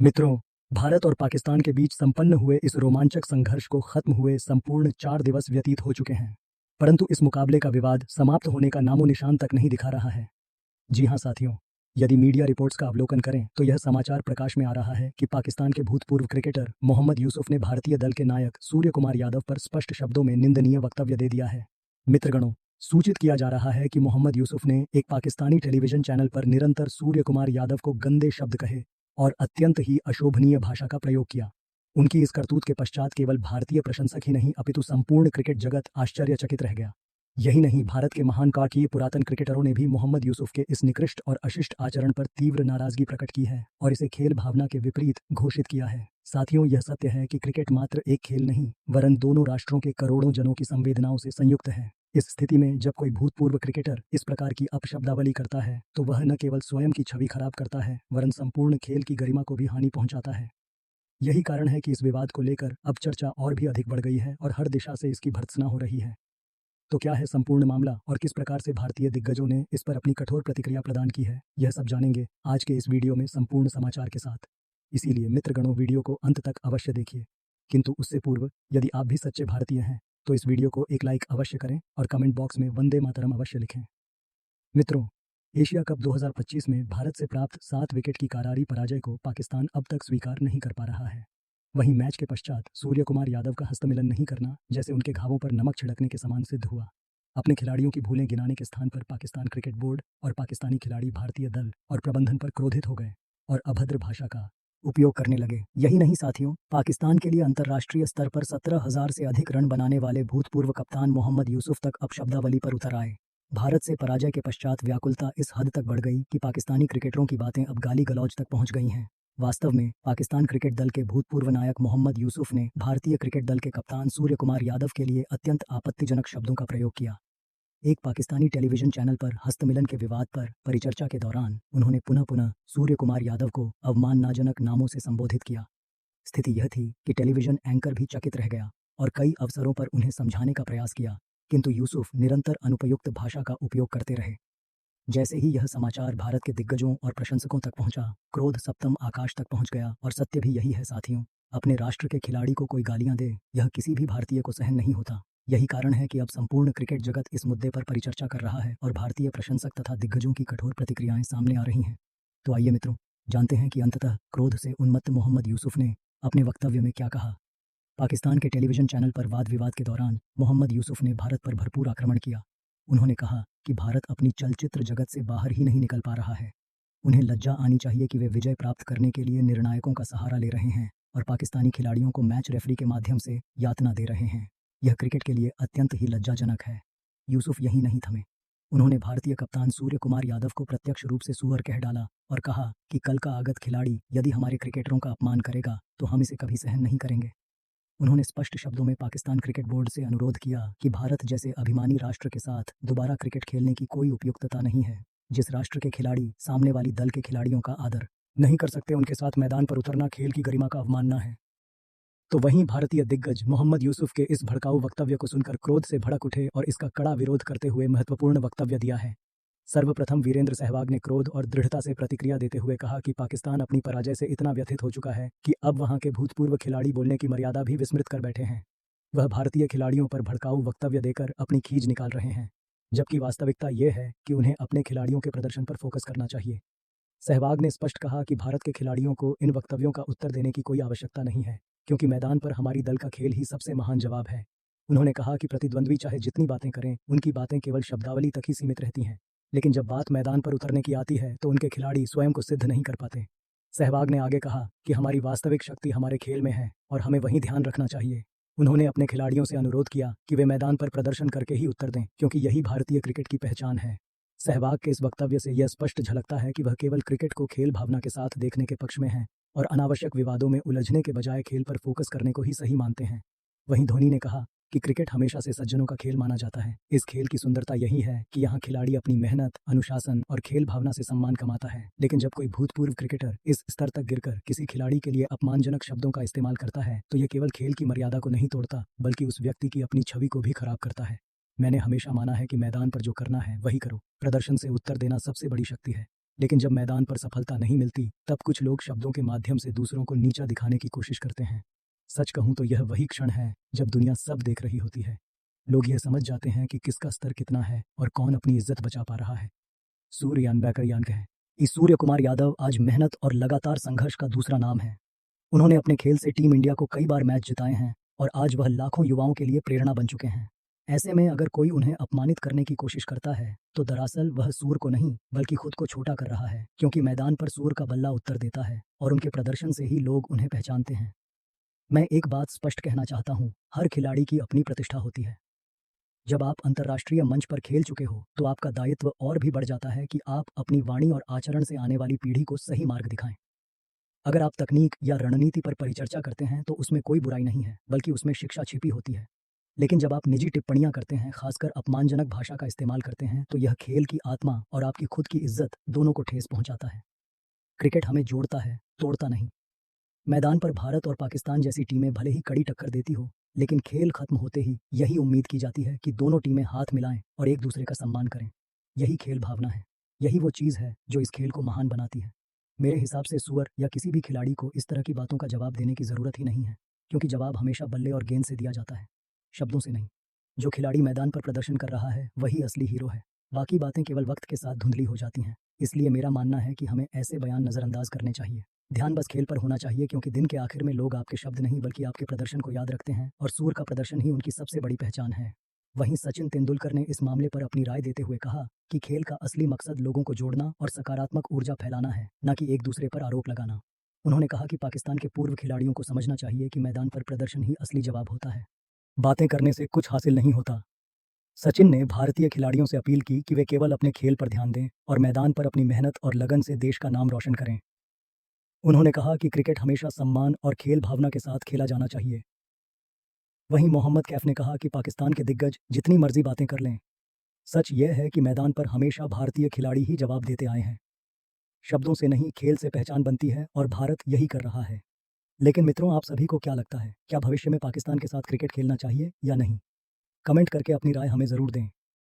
मित्रों, भारत और पाकिस्तान के बीच संपन्न हुए इस रोमांचक संघर्ष को खत्म हुए संपूर्ण 4 दिवस व्यतीत हो चुके हैं, परंतु इस मुकाबले का विवाद समाप्त होने का नामो-निशान तक नहीं दिखा रहा है। जी हाँ साथियों, यदि मीडिया रिपोर्ट्स का अवलोकन करें तो यह समाचार प्रकाश में आ रहा है कि पाकिस्तान के भूतपूर्व क्रिकेटर मोहम्मद यूसुफ ने भारतीय दल के नायक सूर्य कुमार यादव पर स्पष्ट शब्दों में निंदनीय वक्तव्य दे दिया है। मित्रगणों, सूचित किया जा रहा है कि मोहम्मद यूसुफ ने एक पाकिस्तानी टेलीविजन चैनल पर निरंतर सूर्य कुमार यादव को गंदे शब्द कहे और अत्यंत ही अशोभनीय भाषा का प्रयोग किया। उनकी इस करतूत के पश्चात केवल भारतीय प्रशंसक ही नहीं अपितु संपूर्ण क्रिकेट जगत आश्चर्यचकित रह गया। यही नहीं, भारत के महान काकीय पुरातन क्रिकेटरों ने भी मोहम्मद यूसुफ के इस निकृष्ट और अशिष्ट आचरण पर तीव्र नाराजगी प्रकट की है और इसे खेल भावना के विपरीत घोषित किया है। साथियों, यह सत्य है कि क्रिकेट मात्र एक खेल नहीं वरन दोनों राष्ट्रों के करोड़ों जनों की संवेदनाओं से संयुक्त है। इस स्थिति में जब कोई भूतपूर्व क्रिकेटर इस प्रकार की अपशब्दावली करता है तो वह न केवल स्वयं की छवि खराब करता है वरन संपूर्ण खेल की गरिमा को भी हानि पहुंचाता है। यही कारण है कि इस विवाद को लेकर अब चर्चा और भी अधिक बढ़ गई है और हर दिशा से इसकी भर्त्सना हो रही है। तो क्या है संपूर्ण मामला और किस प्रकार से भारतीय दिग्गजों ने इस पर अपनी कठोर प्रतिक्रिया प्रदान की है, यह सब जानेंगे आज के इस वीडियो में संपूर्ण समाचार के साथ। इसीलिए मित्रगणों, वीडियो को अंत तक अवश्य देखिए, किंतु उससे पूर्व यदि आप भी सच्चे भारतीय हैं तो इस वीडियो को एक लाइक अवश्य करें और कमेंट बॉक्स में वंदे मातरम अवश्य लिखें। मित्रों, एशिया कप 2025 में भारत से प्राप्त 7 विकेट की करारी पराजय को पाकिस्तान अब तक स्वीकार नहीं कर पा रहा है। वहीं मैच के पश्चात सूर्य कुमार यादव का हस्तमिलन नहीं करना जैसे उनके घावों पर नमक छिड़कने के समान सिद्ध हुआ। अपने खिलाड़ियों की भूलें गिनाने के स्थान पर पाकिस्तान क्रिकेट बोर्ड और पाकिस्तानी खिलाड़ी भारतीय दल और प्रबंधन पर क्रोधित हो गए और अभद्र भाषा का उपयोग करने लगे। यही नहीं साथियों, पाकिस्तान के लिए अंतर्राष्ट्रीय स्तर पर 17,000 से अधिक रन बनाने वाले भूतपूर्व कप्तान मोहम्मद यूसुफ तक अपशब्दावली पर उतर आए। भारत से पराजय के पश्चात व्याकुलता इस हद तक बढ़ गई कि पाकिस्तानी क्रिकेटरों की बातें अब गाली गलौज तक पहुंच गई हैं। वास्तव में पाकिस्तान क्रिकेट दल के भूतपूर्व नायक मोहम्मद यूसुफ ने भारतीय क्रिकेट दल के कप्तान सूर्य कुमार यादव के लिए अत्यंत आपत्तिजनक शब्दों का प्रयोग किया। एक पाकिस्तानी टेलीविजन चैनल पर हस्तमिलन के विवाद पर परिचर्चा के दौरान उन्होंने पुनः पुनः सूर्य कुमार यादव को अवमाननाजनक नामों से संबोधित किया। स्थिति यह थी कि टेलीविजन एंकर भी चकित रह गया और कई अवसरों पर उन्हें समझाने का प्रयास किया, किंतु यूसुफ निरंतर अनुपयुक्त भाषा का उपयोग करते रहे। जैसे ही यह समाचार भारत के दिग्गजों और प्रशंसकों तक पहुंचा, क्रोध सप्तम आकाश तक पहुंच गया और सत्य भी यही है साथियों, अपने राष्ट्र के खिलाड़ी को कोई गालियां दे, यह किसी भी भारतीय को सहन नहीं होता। यही कारण है कि अब संपूर्ण क्रिकेट जगत इस मुद्दे पर परिचर्चा कर रहा है और भारतीय प्रशंसक तथा दिग्गजों की कठोर प्रतिक्रियाएं सामने आ रही हैं। तो आइए मित्रों, जानते हैं कि अंततः क्रोध से उन्मत्त मोहम्मद यूसुफ ने अपने वक्तव्य में क्या कहा। पाकिस्तान के टेलीविजन चैनल पर वाद विवाद के दौरान मोहम्मद यूसुफ ने भारत पर भरपूर आक्रमण किया। उन्होंने कहा कि भारत अपनी चलचित्र जगत से बाहर ही नहीं निकल पा रहा है। उन्हें लज्जा आनी चाहिए कि वे विजय प्राप्त करने के लिए निर्णायकों का सहारा ले रहे हैं और पाकिस्तानी खिलाड़ियों को मैच रेफरी के माध्यम से यातना दे रहे हैं। यह क्रिकेट के लिए अत्यंत ही लज्जाजनक है। यूसुफ यही नहीं थमे, उन्होंने भारतीय कप्तान सूर्य कुमार यादव को प्रत्यक्ष रूप से सुअर कह डाला और कहा कि कल का आगत खिलाड़ी यदि हमारे क्रिकेटरों का अपमान करेगा तो हम इसे कभी सहन नहीं करेंगे। उन्होंने स्पष्ट शब्दों में पाकिस्तान क्रिकेट बोर्ड से अनुरोध किया कि भारत जैसे अभिमानी राष्ट्र के साथ दोबारा क्रिकेट खेलने की कोई उपयुक्तता नहीं है। जिस राष्ट्र के खिलाड़ी सामने वाली दल के खिलाड़ियों का आदर नहीं कर सकते, उनके साथ मैदान पर उतरना खेल की गरिमा का अवमानना है। तो वहीं भारतीय दिग्गज मोहम्मद यूसुफ के इस भड़काऊ वक्तव्य को सुनकर क्रोध से भड़क उठे और इसका कड़ा विरोध करते हुए महत्वपूर्ण वक्तव्य दिया है। सर्वप्रथम वीरेंद्र सहवाग ने क्रोध और दृढ़ता से प्रतिक्रिया देते हुए कहा कि पाकिस्तान अपनी पराजय से इतना व्यथित हो चुका है कि अब वहां के भूतपूर्व खिलाड़ी बोलने की मर्यादा भी विस्मृत कर बैठे हैं। वह भारतीय खिलाड़ियों पर भड़काऊ वक्तव्य देकर अपनी खींच निकाल रहे हैं, जबकि वास्तविकता ये है कि उन्हें अपने खिलाड़ियों के प्रदर्शन पर फोकस करना चाहिए। सहवाग ने स्पष्ट कहा कि भारत के खिलाड़ियों को इन वक्तव्यों का उत्तर देने की कोई आवश्यकता नहीं है, क्योंकि मैदान पर हमारी दल का खेल ही सबसे महान जवाब है। उन्होंने कहा कि प्रतिद्वंद्वी चाहे जितनी बातें करें, उनकी बातें केवल शब्दावली तक ही सीमित रहती हैं, लेकिन जब बात मैदान पर उतरने की आती है तो उनके खिलाड़ी स्वयं को सिद्ध नहीं कर पाते। सहवाग ने आगे कहा कि हमारी वास्तविक शक्ति हमारे खेल में है और हमें वहीं ध्यान रखना चाहिए। उन्होंने अपने खिलाड़ियों से अनुरोध किया कि वे मैदान पर प्रदर्शन करके ही उत्तर दें, क्योंकि यही भारतीय क्रिकेट की पहचान है। सहवाग के इस वक्तव्य से यह स्पष्ट झलकता है कि वह केवल क्रिकेट को खेल भावना के साथ देखने के पक्ष में हैं और अनावश्यक विवादों में उलझने के बजाय खेल पर फोकस करने को ही सही मानते हैं। वहीं धोनी ने कहा कि क्रिकेट हमेशा से सज्जनों का खेल माना जाता है। इस खेल की सुंदरता यही है कि यहाँ खिलाड़ी अपनी मेहनत, अनुशासन और खेल भावना से सम्मान कमाता है, लेकिन जब कोई भूतपूर्व क्रिकेटर इस स्तर तक गिरकर किसी खिलाड़ी के लिए अपमानजनक शब्दों का इस्तेमाल करता है तो यह केवल खेल की मर्यादा को नहीं तोड़ता बल्कि उस व्यक्ति की अपनी छवि को भी खराब करता है। मैंने हमेशा माना है कि मैदान पर जो करना है वही करो, प्रदर्शन से उत्तर देना सबसे बड़ी शक्ति है। लेकिन जब मैदान पर सफलता नहीं मिलती तब कुछ लोग शब्दों के माध्यम से दूसरों को नीचा दिखाने की कोशिश करते हैं। सच कहूं तो यह वही क्षण है जब दुनिया सब देख रही होती है। लोग यह समझ जाते हैं कि किसका स्तर कितना है और कौन अपनी इज्जत बचा पा रहा है। सूर्ययान बैकरयान कहें, इस सूर्य कुमार यादव आज मेहनत और लगातार संघर्ष का दूसरा नाम है। उन्होंने अपने खेल से टीम इंडिया को कई बार मैच जिताए हैं और आज वह लाखों युवाओं के लिए प्रेरणा बन चुके हैं। ऐसे में अगर कोई उन्हें अपमानित करने की कोशिश करता है तो दरअसल वह सूर को नहीं बल्कि खुद को छोटा कर रहा है, क्योंकि मैदान पर सूर का बल्ला उत्तर देता है और उनके प्रदर्शन से ही लोग उन्हें पहचानते हैं। मैं एक बात स्पष्ट कहना चाहता हूँ, हर खिलाड़ी की अपनी प्रतिष्ठा होती है। जब आप अंतर्राष्ट्रीय मंच पर खेल चुके हो तो आपका दायित्व और भी बढ़ जाता है कि आप अपनी वाणी और आचरण से आने वाली पीढ़ी को सही मार्ग दिखाएं। अगर आप तकनीक या रणनीति पर परिचर्चा करते हैं तो उसमें कोई बुराई नहीं है, बल्कि उसमें शिक्षा छिपी होती है। लेकिन जब आप निजी टिप्पणियां करते हैं, खासकर अपमानजनक भाषा का इस्तेमाल करते हैं, तो यह खेल की आत्मा और आपकी खुद की इज्जत दोनों को ठेस पहुंचाता है। क्रिकेट हमें जोड़ता है, तोड़ता नहीं। मैदान पर भारत और पाकिस्तान जैसी टीमें भले ही कड़ी टक्कर देती हो, लेकिन खेल खत्म होते ही यही उम्मीद की जाती है कि दोनों टीमें हाथ मिलाएं और एक दूसरे का सम्मान करें। यही खेल भावना है, यही वो चीज़ है जो इस खेल को महान बनाती है। मेरे हिसाब से सुअर या किसी भी खिलाड़ी को इस तरह की बातों का जवाब देने की ज़रूरत ही नहीं है, क्योंकि जवाब हमेशा बल्ले और गेंद से दिया जाता है, शब्दों से नहीं। जो खिलाड़ी मैदान पर प्रदर्शन कर रहा है वही असली हीरो है, बाकी बातें केवल वक्त के साथ धुंधली हो जाती हैं। इसलिए मेरा मानना है कि हमें ऐसे बयान नज़रअंदाज करने चाहिए। ध्यान बस खेल पर होना चाहिए, क्योंकि दिन के आखिर में लोग आपके शब्द नहीं बल्कि आपके प्रदर्शन को याद रखते हैं, और सूर का प्रदर्शन ही उनकी सबसे बड़ी पहचान है। वहीं सचिन तेंदुलकर ने इस मामले पर अपनी राय देते हुए कहा कि खेल का असली मकसद लोगों को जोड़ना और सकारात्मक ऊर्जा फैलाना है, न कि एक दूसरे पर आरोप लगाना। उन्होंने कहा कि पाकिस्तान के पूर्व खिलाड़ियों को समझना चाहिए कि मैदान पर प्रदर्शन ही असली जवाब होता है, बातें करने से कुछ हासिल नहीं होता। सचिन ने भारतीय खिलाड़ियों से अपील की कि वे केवल अपने खेल पर ध्यान दें और मैदान पर अपनी मेहनत और लगन से देश का नाम रोशन करें। उन्होंने कहा कि क्रिकेट हमेशा सम्मान और खेल भावना के साथ खेला जाना चाहिए। वहीं मोहम्मद कैफ ने कहा कि पाकिस्तान के दिग्गज जितनी मर्जी बातें कर लें, सच यह है कि मैदान पर हमेशा भारतीय खिलाड़ी ही जवाब देते आए हैं। शब्दों से नहीं, खेल से पहचान बनती है और भारत यही कर रहा है। लेकिन मित्रों, आप सभी को क्या लगता है, क्या भविष्य में पाकिस्तान के साथ क्रिकेट खेलना चाहिए या नहीं? कमेंट करके अपनी राय हमें ज़रूर दें।